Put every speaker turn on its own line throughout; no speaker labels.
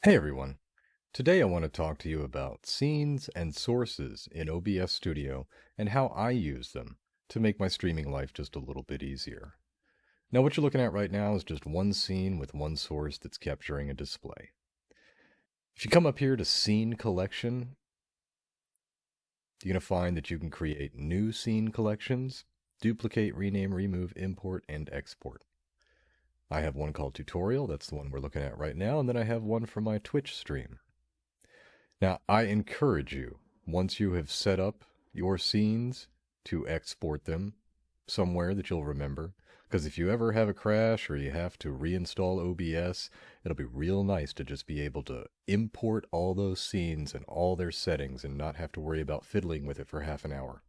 Hey everyone. Today I want to talk to you about scenes and sources in OBS Studio and how I use them to make my streaming life just a little bit easier. Now what you're looking at right now is just one scene with one source that's capturing a display. If you come up here to Scene Collection, you're going to find that you can create new scene collections, duplicate, rename, remove, import, and export. I have one called Tutorial, that's the one we're looking at right now, and then I have one for my Twitch stream. Now, I encourage you, once you have set up your scenes, to export them somewhere that you'll remember. Because if you ever have a crash or you have to reinstall OBS, it'll be real nice to just be able to import all those scenes and all their settings and not have to worry about fiddling with it for half an hour.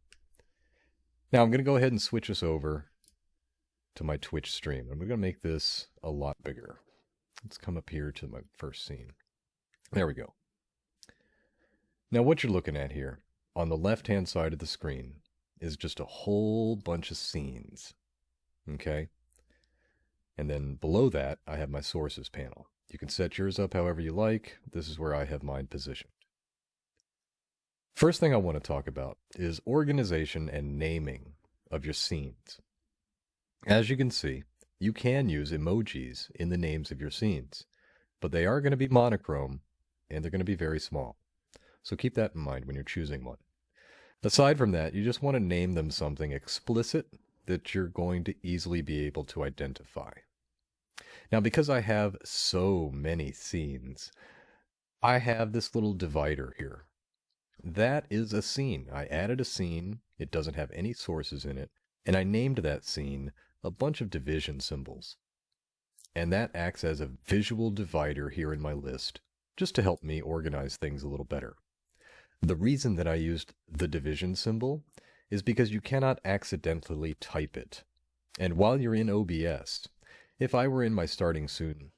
Now, I'm going to go ahead and switch us over to my Twitch stream. I'm going to make this a lot bigger. Let's come up here to my first scene. There we go. Now what you're looking at here, on the left-hand side of the screen, is just a whole bunch of scenes, okay? And then below that, I have my sources panel. You can set yours up however you like. This is where I have mine positioned. First thing I want to talk about is organization and naming of your scenes. As you can see, you can use emojis in the names of your scenes, but they are going to be monochrome and they're going to be very small. So keep that in mind when you're choosing one. Aside from that, you just want to name them something explicit that you're going to easily be able to identify. Now, because I have so many scenes, I have this little divider here. That is a scene. I added a scene. It doesn't have any sources in it. And I named that scene a bunch of division symbols. And that acts as a visual divider here in my list, just to help me organize things a little better. The reason that I used the division symbol is because you cannot accidentally type it. And while you're in OBS, if I were in my starting scene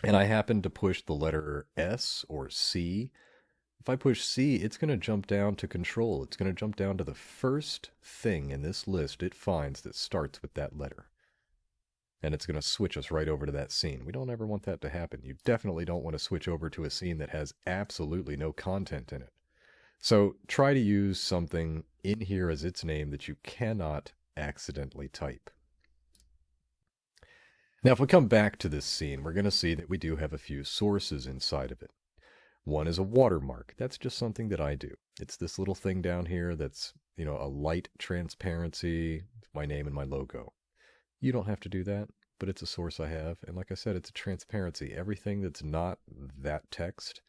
and I happen to push the letter S or C, if I push C, it's going to jump down to control. It's going to jump down to the first thing in this list it finds that starts with that letter. And it's going to switch us right over to that scene. We don't ever want that to happen. You definitely don't want to switch over to a scene that has absolutely no content in it. So try to use something in here as its name that you cannot accidentally type. Now, if we come back to this scene, we're going to see that we do have a few sources inside of it. One is a watermark. That's just something that I do. It's this little thing down here that's, a light transparency, my name and my logo. You don't have to do that, but it's a source I have. And like I said, it's a transparency. Everything that's not that text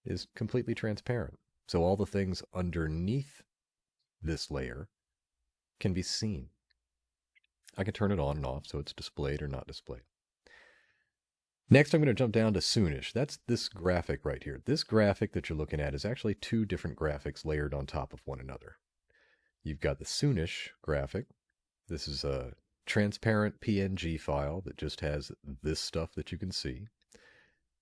is completely transparent. So all the things underneath this layer can be seen. I can turn it on and off so it's displayed or not displayed. Next, I'm going to jump down to Soonish. That's this graphic right here. This graphic that you're looking at is actually two different graphics layered on top of one another. You've got the Soonish graphic. This is a transparent PNG file that just has this stuff that you can see.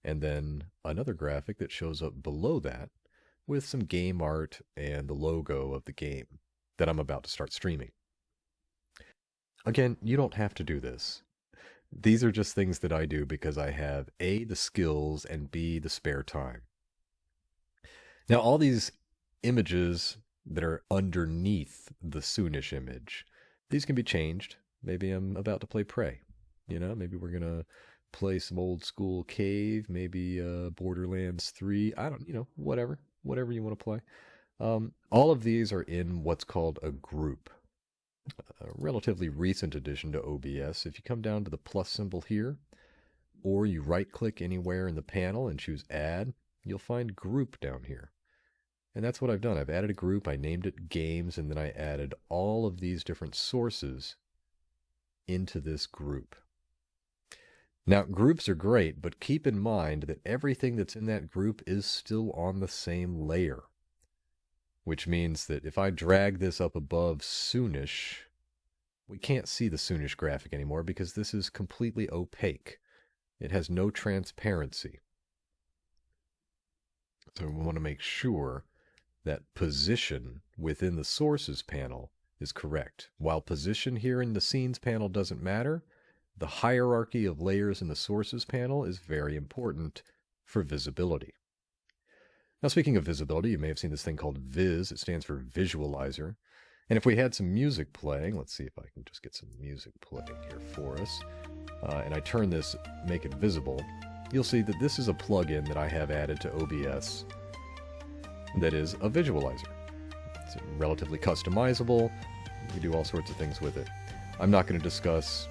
And then another graphic that shows up below that with some game art and the logo of the game that I'm about to start streaming. Again, you don't have to do this. These are just things that I do because I have A, the skills, and B, the spare time. Now, all these images that are underneath the Soonish image, these can be changed. Maybe I'm about to play Prey. Maybe we're going to play some old school Cave, maybe Borderlands 3. I don't, whatever you want to play. All of these are in what's called a group. A relatively recent addition to OBS. If you come down to the plus symbol here, or you right-click anywhere in the panel and choose Add, you'll find Group down here. And that's what I've done. I've added a group, I named it Games, and then I added all of these different sources into this group. Now, groups are great, but keep in mind that everything that's in that group is still on the same layer. Which means that if I drag this up above Soonish, we can't see the Soonish graphic anymore because this is completely opaque. It has no transparency. So we want to make sure that position within the sources panel is correct. While position here in the scenes panel doesn't matter, the hierarchy of layers in the sources panel is very important for visibility. Now, speaking of visibility, you may have seen this thing called Viz. It stands for Visualizer. And if we had some music playing, let's see if I can just get some music playing here for us, and I turn this, make it visible, you'll see that this is a plugin that I have added to OBS that is a visualizer. It's relatively customizable. You can do all sorts of things with it. I'm not going to discuss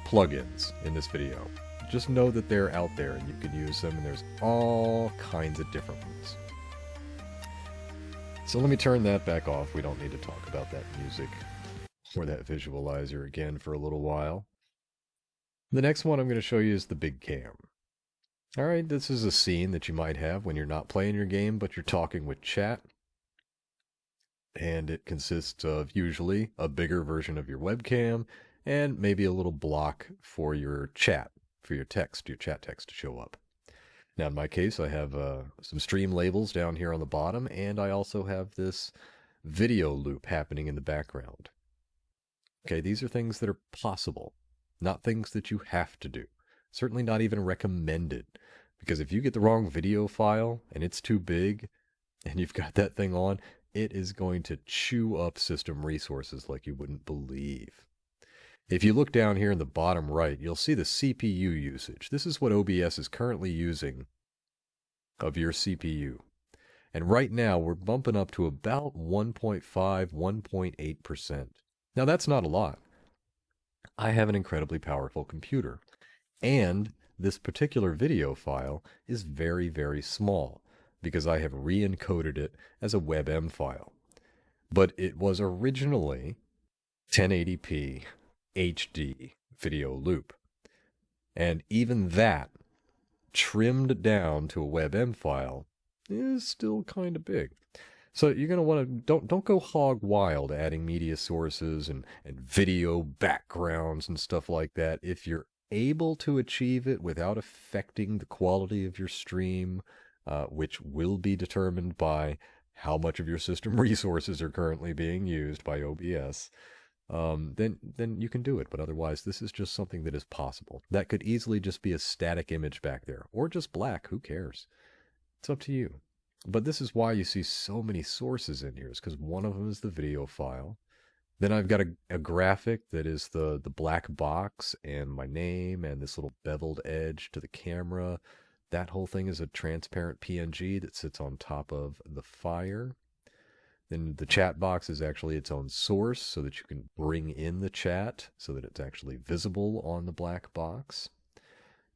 plugins in this video. Just know that they're out there and you can use them, and there's all kinds of different ones. So let me turn that back off. We don't need to talk about that music or that visualizer again for a little while. The next one I'm going to show you is the big cam. Alright, this is a scene that you might have when you're not playing your game, but you're talking with chat. And it consists of usually a bigger version of your webcam and maybe a little block for your chat, for your text, your chat text to show up. Now in my case, I have some stream labels down here on the bottom, and I also have this video loop happening in the background. Okay, these are things that are possible, not things that you have to do. Certainly not even recommended, because if you get the wrong video file and it's too big and you've got that thing on, it is going to chew up system resources like you wouldn't believe. If you look down here in the bottom right, you'll see the CPU usage. This is what OBS is currently using of your CPU. And right now, we're bumping up to about 1.5, 1.8%. Now, that's not a lot. I have an incredibly powerful computer. And this particular video file is very, very small because I have re-encoded it as a WebM file. But it was originally 1080p HD video loop. And even that, trimmed down to a WebM file, is still kind of big. So you're going to want to, don't go hog wild adding media sources and video backgrounds and stuff like that. If you're able to achieve it without affecting the quality of your stream, which will be determined by how much of your system resources are currently being used by OBS, then you can do it. But otherwise, this is just something that is possible. That could easily just be a static image back there, or just black. Who cares? It's up to you. But this is why you see so many sources in here, is because one of them is the video file. Then I've got a graphic that is the black box and my name and this little beveled edge to the camera. That whole thing is a transparent PNG that sits on top of the fire. Then the chat box is actually its own source so that you can bring in the chat so that it's actually visible on the black box.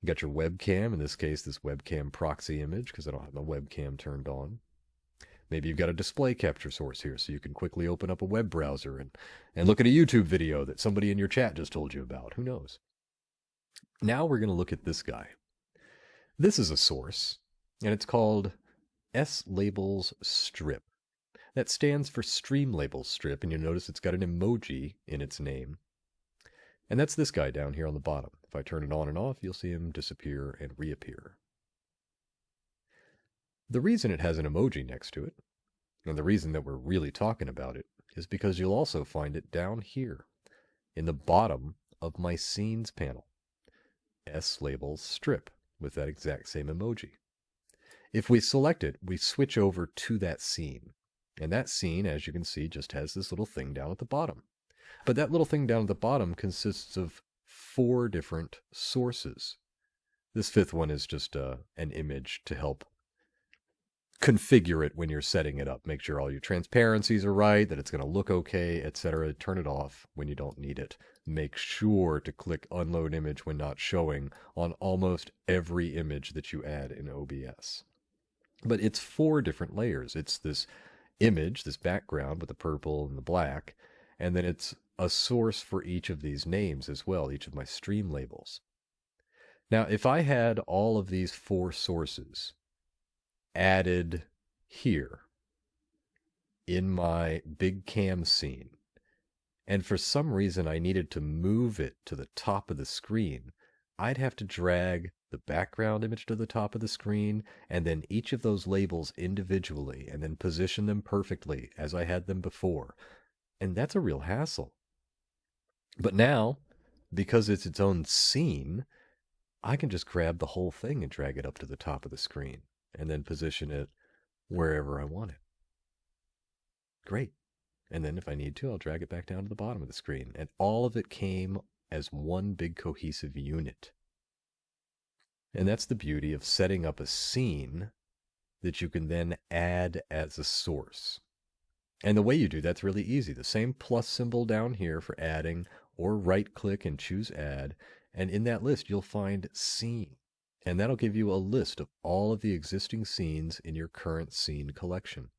You got your webcam, in this case, this webcam proxy image, because I don't have my webcam turned on. Maybe you've got a display capture source here, so you can quickly open up a web browser and look at a YouTube video that somebody in your chat just told you about. Who knows? Now we're going to look at this guy. This is a source, and it's called S-Labels Strip. That stands for Stream Labels Strip, and you'll notice it's got an emoji in its name. And that's this guy down here on the bottom. If I turn it on and off, you'll see him disappear and reappear. The reason it has an emoji next to it, and the reason that we're really talking about it, is because you'll also find it down here in the bottom of my Scenes panel. S-Labels Strip, with that exact same emoji. If we select it, we switch over to that scene. And that scene, as you can see, just has this little thing down at the bottom. But that little thing down at the bottom consists of 4 different sources. This 5th one is just an image to help configure it when you're setting it up. Make sure all your transparencies are right, that it's going to look okay, etc. Turn it off when you don't need it. Make sure to click Unload Image when not showing on almost every image that you add in OBS. But it's 4 different layers. It's this image, this background with the purple and the black, and then it's a source for each of these names as well, each of my stream labels. Now, if I had all of these 4 sources added here in my big cam scene, and for some reason I needed to move it to the top of the screen, I'd have to drag the background image to the top of the screen, and then each of those labels individually, and then position them perfectly as I had them before. And that's a real hassle. But now, because it's its own scene, I can just grab the whole thing and drag it up to the top of the screen and then position it wherever I want it. Great. And then if I need to, I'll drag it back down to the bottom of the screen. And all of it came as one big cohesive unit. And that's the beauty of setting up a scene that you can then add as a source. And the way you do that's really easy. The same plus symbol down here for adding, or right click and choose add. And in that list, you'll find scene. And that'll give you a list of all of the existing scenes in your current scene collection.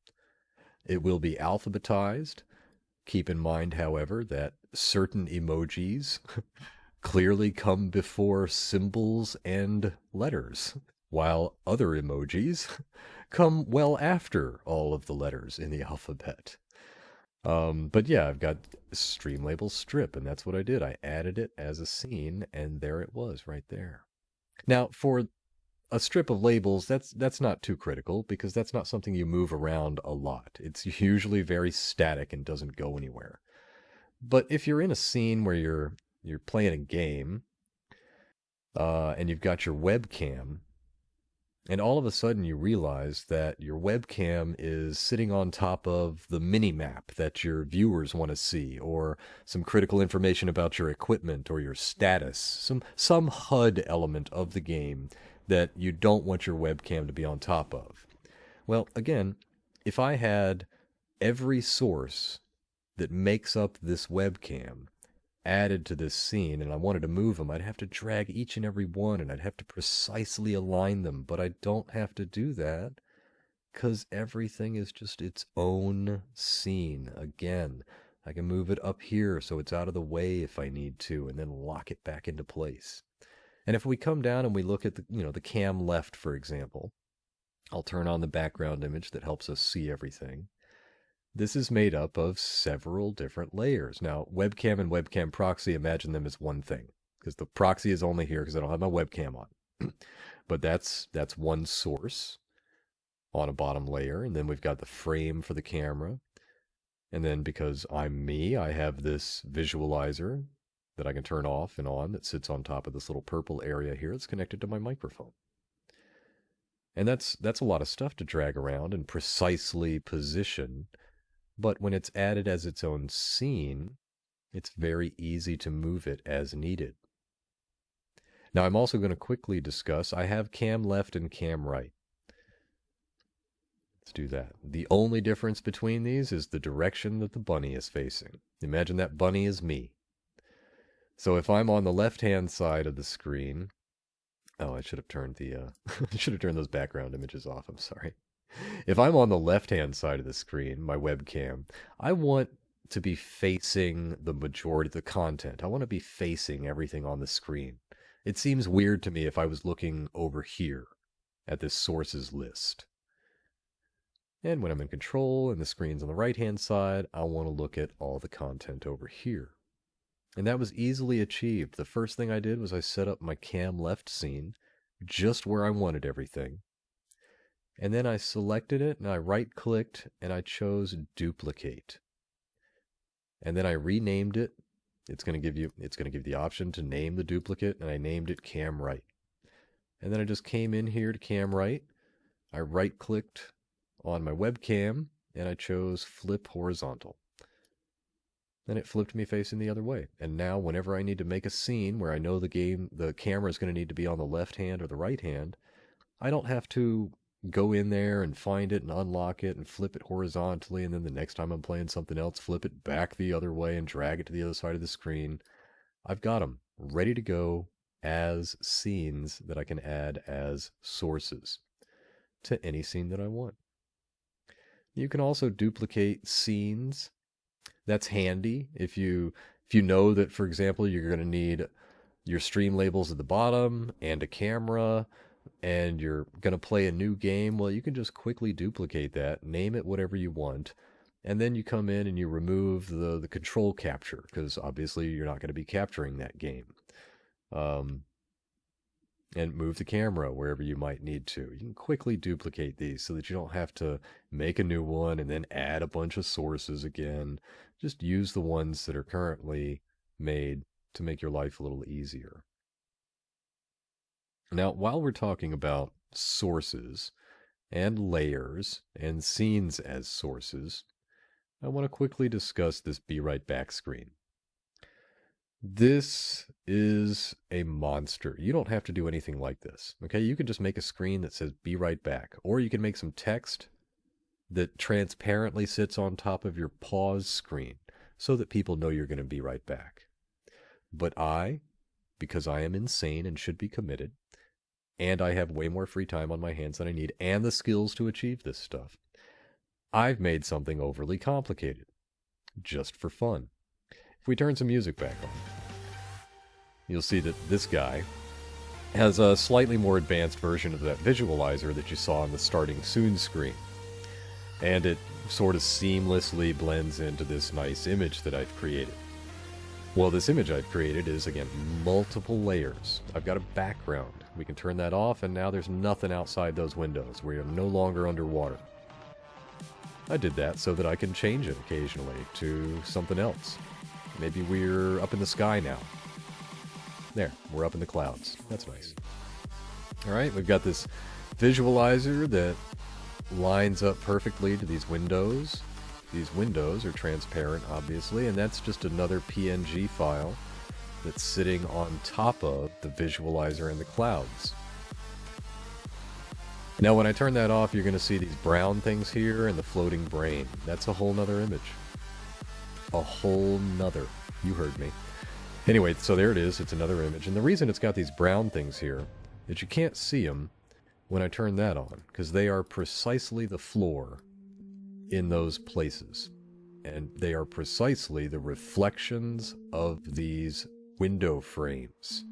It will be alphabetized. Keep in mind, however, that certain emojis clearly come before symbols and letters, while other emojis come well after all of the letters in the alphabet. But yeah, I've got stream label strip, and that's what I did. I added it as a scene, and there it was right there. Now, for a strip of labels, that's not too critical because that's not something you move around a lot. It's usually very static and doesn't go anywhere. But if you're in a scene where you're playing a game, and you've got your webcam, and all of a sudden you realize that your webcam is sitting on top of the mini map that your viewers want to see, or some critical information about your equipment or your status, some HUD element of the game that you don't want your webcam to be on top of. Well, again, if I had every source that makes up this webcam added to this scene and I wanted to move them, I'd have to drag each and every one and I'd have to precisely align them, but I don't have to do that because everything is just its own scene. Again, I can move it up here so it's out of the way if I need to and then lock it back into place. And if we come down and we look at the cam left, for example, I'll turn on the background image that helps us see everything. This is made up of several different layers. Now, webcam and webcam proxy, imagine them as one thing, because the proxy is only here because I don't have my webcam on. But that's one source on a bottom layer, and then we've got the frame for the camera. And then because I'm me, I have this visualizer that I can turn off and on that sits on top of this little purple area here that's connected to my microphone. And that's a lot of stuff to drag around and precisely position. But when it's added as its own scene, it's very easy to move it as needed. Now, I'm also going to quickly discuss, I have cam left and cam right. Let's do that. The only difference between these is the direction that the bunny is facing. Imagine that bunny is me. So if I'm on the left-hand side of the screen, I should have turned I should have turned those background images off, I'm sorry. If I'm on the left-hand side of the screen, my webcam, I want to be facing the majority of the content. I want to be facing everything on the screen. It seems weird to me if I was looking over here at this sources list. And when I'm in control and the screen's on the right-hand side, I want to look at all the content over here. And that was easily achieved. The first thing I did was I set up my cam left scene just where I wanted everything. And then I selected it and I right-clicked and I chose duplicate. And then I renamed it. It's going to give you the option to name the duplicate, and I named it cam right. And then I just came in here to cam right. I right-clicked on my webcam and I chose flip horizontal. Then it flipped me facing the other way. And now whenever I need to make a scene where I know the camera is going to need to be on the left hand or the right hand, I don't have to go in there and find it and unlock it and flip it horizontally, and then the next time I'm playing something else, flip it back the other way and drag it to the other side of the screen. I've got them ready to go as scenes that I can add as sources to any scene that I want. You can also duplicate scenes. That's handy if you know that, for example, you're going to need your stream labels at the bottom and a camera, and you're going to play a new game. Well, you can just quickly duplicate that, name it whatever you want, and then you come in and you remove the control capture, because obviously you're not going to be capturing that game. And move the camera wherever you might need to. You can quickly duplicate these so that you don't have to make a new one and then add a bunch of sources again. Just use the ones that are currently made to make your life a little easier. Now, while we're talking about sources and layers and scenes as sources, I want to quickly discuss this Be Right Back screen. This is a monster. You don't have to do anything like this, okay? You can just make a screen that says Be Right Back, or you can make some text that transparently sits on top of your pause screen so that people know you're going to be right back. But because I am insane and should be committed, and I have way more free time on my hands than I need, and the skills to achieve this stuff, I've made something overly complicated, just for fun. If we turn some music back on, you'll see that this guy has a slightly more advanced version of that visualizer that you saw on the Starting Soon screen. And it sort of seamlessly blends into this nice image that I've created. Well, this image I've created is, again, multiple layers. I've got a background. We can turn that off, and now there's nothing outside those windows. We are no longer underwater. I did that so that I can change it occasionally to something else. Maybe we're up in the sky now. There, we're up in the clouds. That's nice. All right, we've got this visualizer that lines up perfectly to these windows. These windows are transparent, obviously, and that's just another PNG file that's sitting on top of the visualizer in the clouds. Now, when I turn that off, you're going to see these brown things here and the floating brain. That's a whole nother image. A whole nother. You heard me. Anyway, so there it is. It's another image. And the reason it's got these brown things here is you can't see them when I turn that on, because they are precisely the floor in those places. And they are precisely the reflections of these window frames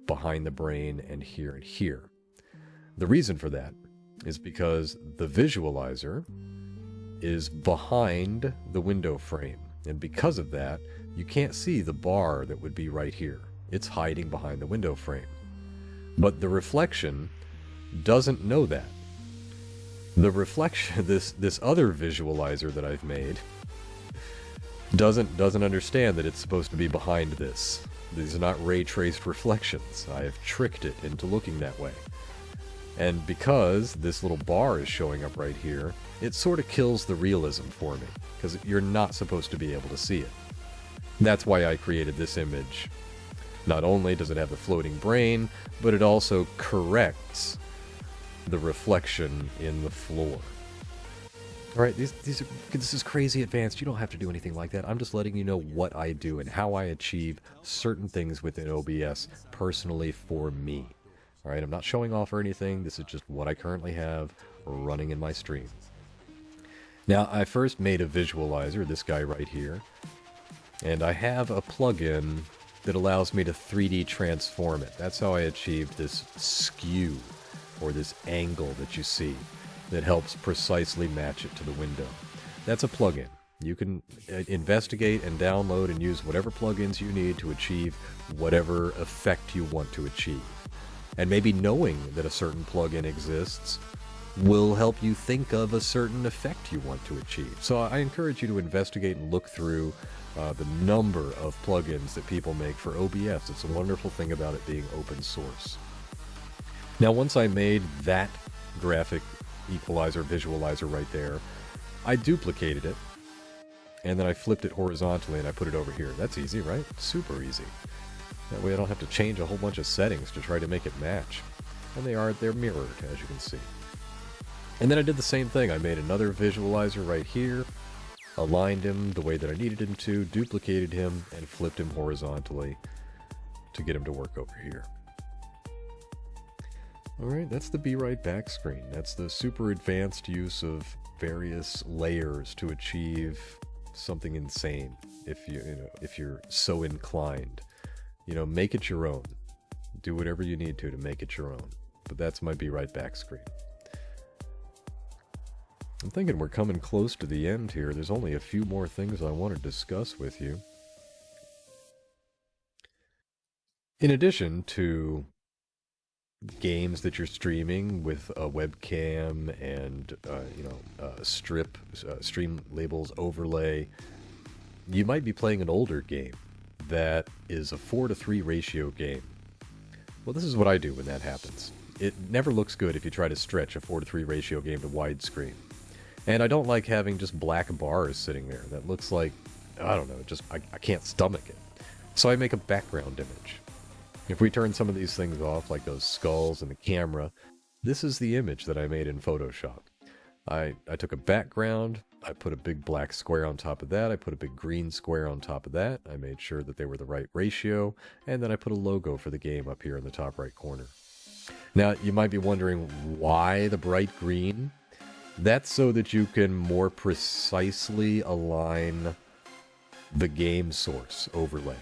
behind the brain and here and here. The reason for that is because the visualizer is behind the window frame. And because of that, you can't see the bar that would be right here. It's hiding behind the window frame. But the reflection doesn't know that. The reflection, this other visualizer that I've made, doesn't understand that it's supposed to be behind this. These are not ray-traced reflections. I have tricked it into looking that way. And because this little bar is showing up right here, it sort of kills the realism for me, because you're not supposed to be able to see it. That's why I created this image. Not only does it have the floating brain, but it also corrects the reflection in the floor. Alright, this is crazy advanced. You don't have to do anything like that. I'm just letting you know what I do and how I achieve certain things within OBS personally for me. Alright, I'm not showing off or anything. This is just what I currently have running in my stream. Now, I first made a visualizer, this guy right here, and I have a plugin that allows me to 3D transform it. That's how I achieved this skew, or this angle that you see, that helps precisely match it to the window. That's a plugin. You can investigate and download and use whatever plugins you need to achieve whatever effect you want to achieve. And maybe knowing that a certain plugin exists will help you think of a certain effect you want to achieve. So I encourage you to investigate and look through the number of plugins that people make for OBS. It's a wonderful thing about it being open source. Now, once I made that graphic equalizer, visualizer right there, I duplicated it, and then I flipped it horizontally and I put it over here. That's easy, right? Super easy. That way I don't have to change a whole bunch of settings to try to make it match. And they're mirrored, as you can see. And then I did the same thing. I made another visualizer right here, aligned him the way that I needed him to, duplicated him, and flipped him horizontally to get him to work over here. Alright, that's the Be Right Back screen. That's the super advanced use of various layers to achieve something insane, if you're so inclined. Make it your own. Do whatever you need to make it your own. But that's my Be Right Back screen. I'm thinking we're coming close to the end here. There's only a few more things I want to discuss with you. In addition to games that you're streaming with a webcam and stream labels overlay, you might be playing an older game that is a 4:3 ratio game. Well, this is what I do when that happens. It never looks good if you try to stretch a 4:3 ratio game to widescreen. And I don't like having just black bars sitting there. That looks like, I don't know, I can't stomach it. So I make a background image. If we turn some of these things off, like those skulls and the camera, this is the image that I made in Photoshop. I took a background, I put a big black square on top of that, I put a big green square on top of that, I made sure that they were the right ratio, and then I put a logo for the game up here in the top right corner. Now, you might be wondering why the bright green? That's so that you can more precisely align the game source overlay.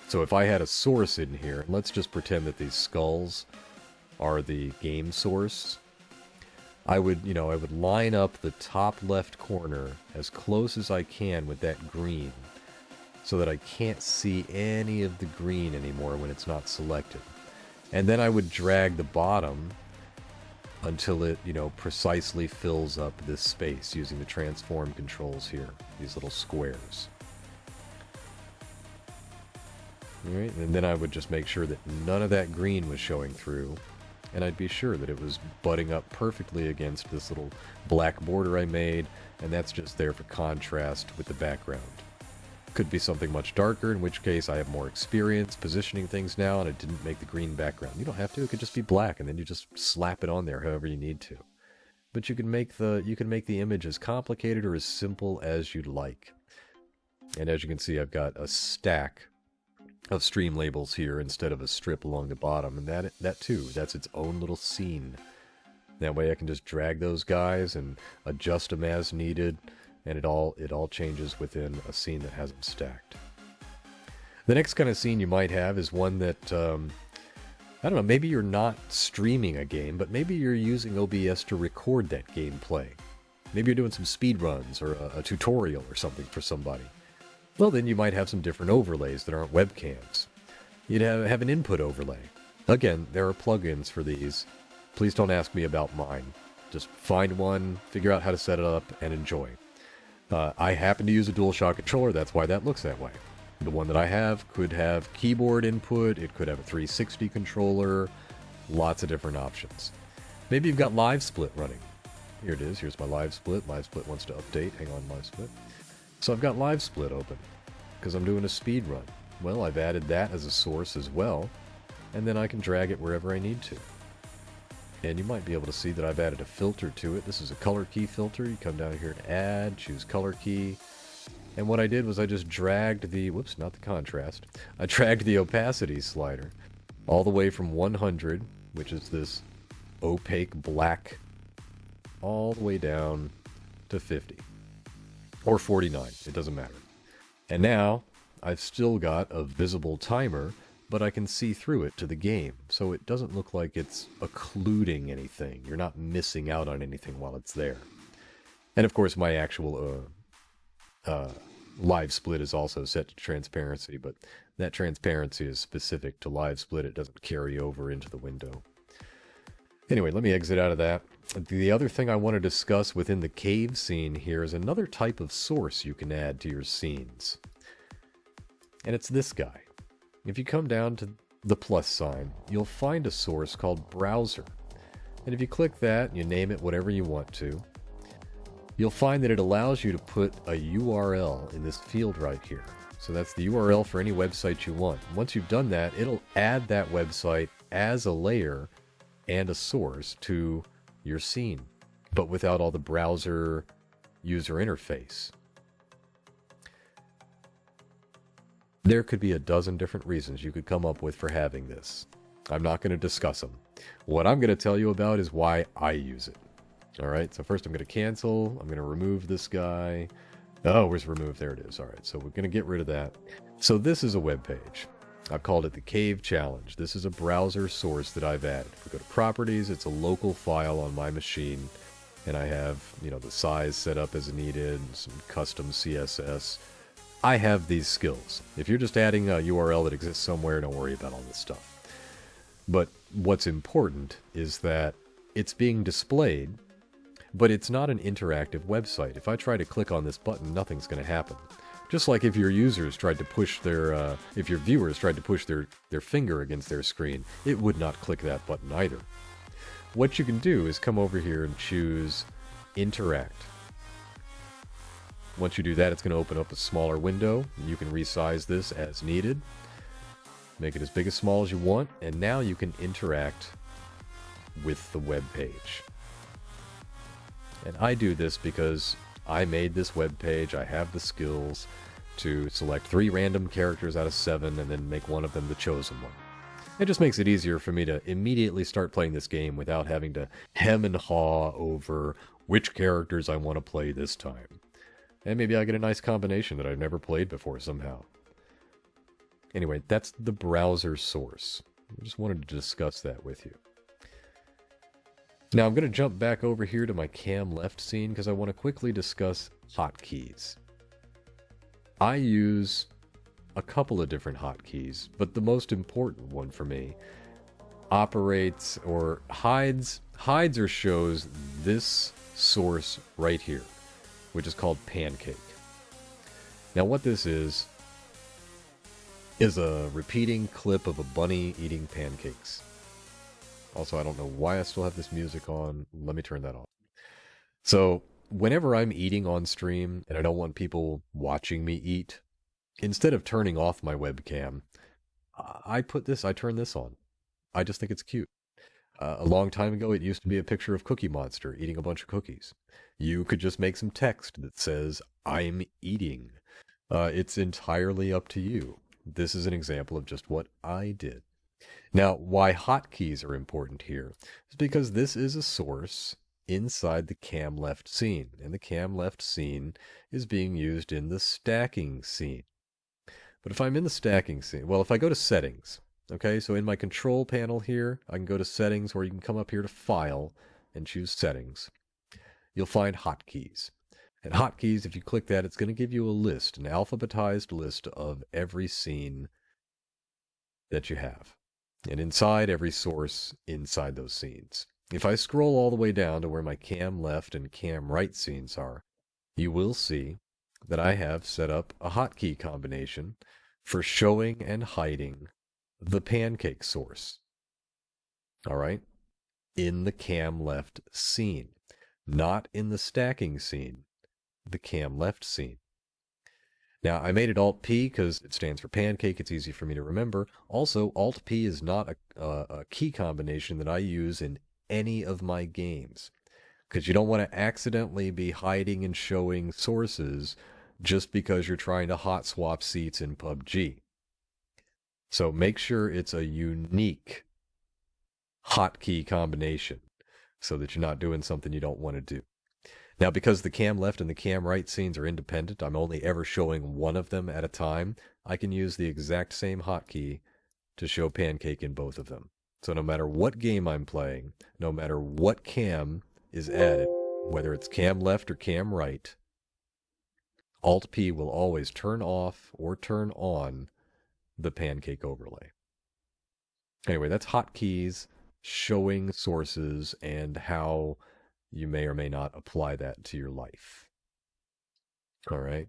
So if I had a source in here, let's just pretend that these skulls are the game source. I would line up the top left corner as close as I can with that green so that I can't see any of the green anymore when it's not selected. And then I would drag the bottom until it, precisely fills up this space using the transform controls here, these little squares. Alright, and then I would just make sure that none of that green was showing through, and I'd be sure that it was butting up perfectly against this little black border I made, and that's just there for contrast with the background. Could be something much darker, in which case I have more experience positioning things now, and it didn't make the green background. You don't have to, it could just be black, and then you just slap it on there however you need to. But you can make the image as complicated or as simple as you'd like. And as you can see, I've got a stack of stream labels here instead of a strip along the bottom, and that too, that's its own little scene. That way I can just drag those guys and adjust them as needed, and it all changes within a scene that has them stacked. The next kind of scene you might have is one that, I don't know, maybe you're not streaming a game, but maybe you're using OBS to record that gameplay. Maybe you're doing some speed runs or a tutorial or something for somebody. Well, then you might have some different overlays that aren't webcams. You'd have an input overlay. Again, there are plugins for these. Please don't ask me about mine. Just find one, figure out how to set it up, and enjoy. I happen to use a DualShock controller, that's why that looks that way. The one that I have could have keyboard input, it could have a 360 controller, lots of different options. Maybe you've got Live Split running. Here it is, here's my Live Split. Live Split wants to update, hang on, Live Split. So I've got Live Split open, because I'm doing a speed run. Well, I've added that as a source as well, and then I can drag it wherever I need to. And you might be able to see that I've added a filter to it. This is a color key filter. You come down here to add, choose color key. And what I did was I just dragged the, whoops, not the contrast. I dragged the opacity slider all the way from 100, which is this opaque black, all the way down to 50. Or 49, it doesn't matter. And now, I've still got a visible timer, but I can see through it to the game, so it doesn't look like it's occluding anything. You're not missing out on anything while it's there. And of course, my actual Live Split is also set to transparency, but that transparency is specific to Live Split. It doesn't carry over into the window. Anyway, let me exit out of that. The other thing I want to discuss within the cave scene here is another type of source you can add to your scenes. And it's this guy. If you come down to the plus sign, you'll find a source called Browser. And if you click that, you name it whatever you want to, you'll find that it allows you to put a URL in this field right here. So that's the URL for any website you want. Once you've done that, it'll add that website as a layer and a source to your scene, but without all the browser user interface. There could be a dozen different reasons you could come up with for having this. I'm not going to discuss them. What I'm going to tell you about is why I use it. Alright, so first I'm going to cancel. I'm going to remove this guy. Oh, where's remove? There it is. Alright, so we're going to get rid of that. So this is a web page. I've called it the Cave Challenge. This is a browser source that I've added. If we go to Properties, it's a local file on my machine. And I have, the size set up as needed, some custom CSS. I have these skills. If you're just adding a URL that exists somewhere, don't worry about all this stuff. But what's important is that it's being displayed, but it's not an interactive website. If I try to click on this button, nothing's going to happen. Just like if your users tried to push their, if your viewers tried to push their finger against their screen, it would not click that button either. What you can do is come over here and choose Interact. Once you do that, it's going to open up a smaller window. You can resize this as needed. Make it as big as small as you want, and now you can interact with the web page. And I do this because I made this web page. I have the skills to select 3 random characters out of 7 and then make one of them the chosen one. It just makes it easier for me to immediately start playing this game without having to hem and haw over which characters I want to play this time. And maybe I get a nice combination that I've never played before somehow. Anyway, that's the browser source. I just wanted to discuss that with you. Now I'm going to jump back over here to my cam left scene because I want to quickly discuss hotkeys. I use a couple of different hotkeys, but the most important one for me operates or hides or shows this source right here, which is called Pancake. Now what this is a repeating clip of a bunny eating pancakes. Also, I don't know why I still have this music on. Let me turn that off. So whenever I'm eating on stream and I don't want people watching me eat, instead of turning off my webcam, I turn this on. I just think it's cute. A long time ago, it used to be a picture of Squeemeister eating a bunch of cookies. You could just make some text that says, "I'm eating." It's entirely up to you. This is an example of just what I did. Now, why hotkeys are important here is because this is a source inside the cam left scene, and the cam left scene is being used in the stacking scene. But if I'm in the stacking scene, well, if I go to settings, okay, so in my control panel here, I can go to settings, or you can come up here to file and choose settings. You'll find hotkeys. And hotkeys, if you click that, it's going to give you a list, an alphabetized list of every scene that you have. And inside every source, inside those scenes. If I scroll all the way down to where my cam left and cam right scenes are, you will see that I have set up a hotkey combination for showing and hiding the pancake source. All right? In the cam left scene, not in the stacking scene, the cam left scene. Now, I made it Alt-P because it stands for pancake. It's easy for me to remember. Also, Alt-P is not a key combination that I use in any of my games, because you don't want to accidentally be hiding and showing sources just because you're trying to hot swap seats in PUBG. So make sure it's a unique hotkey combination so that you're not doing something you don't want to do. Now, because the cam left and the cam right scenes are independent, I'm only ever showing one of them at a time. I can use the exact same hotkey to show pancake in both of them. So no matter what game I'm playing, no matter what cam is added, whether it's cam left or cam right, Alt-P will always turn off or turn on the pancake overlay. Anyway, that's hotkeys, showing sources, and how you may or may not apply that to your life. All right.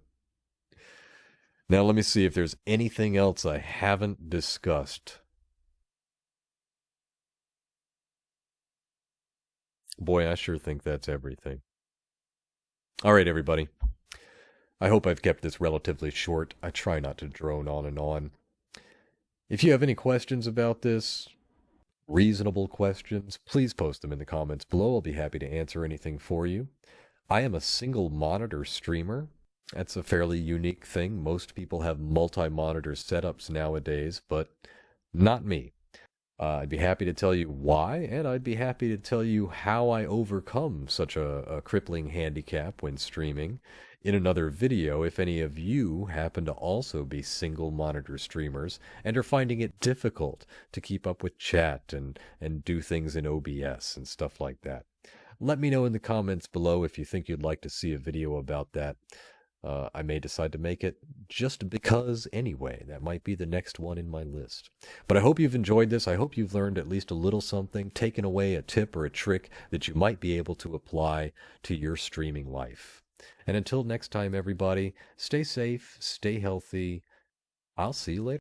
Now let me see if there's anything else I haven't discussed. Boy, I sure think that's everything. All right, everybody. I hope I've kept this relatively short. I try not to drone on and on. If you have any questions about this, reasonable questions, please post them in the comments below. I'll be happy to answer anything for you. I am a single monitor streamer. That's a fairly unique thing. Most people have multi-monitor setups nowadays, but not me. I'd be happy to tell you why, and I'd be happy to tell you how I overcome such a crippling handicap when streaming in another video if any of you happen to also be single monitor streamers and are finding it difficult to keep up with chat and do things in OBS and stuff like that. Let me know in the comments below if you think you'd like to see a video about that. I may decide to make it just because anyway. That might be the next one in my list. But I hope you've enjoyed this. I hope you've learned at least a little something, taken away a tip or a trick that you might be able to apply to your streaming life. And until next time, everybody, stay safe, stay healthy. I'll see you later.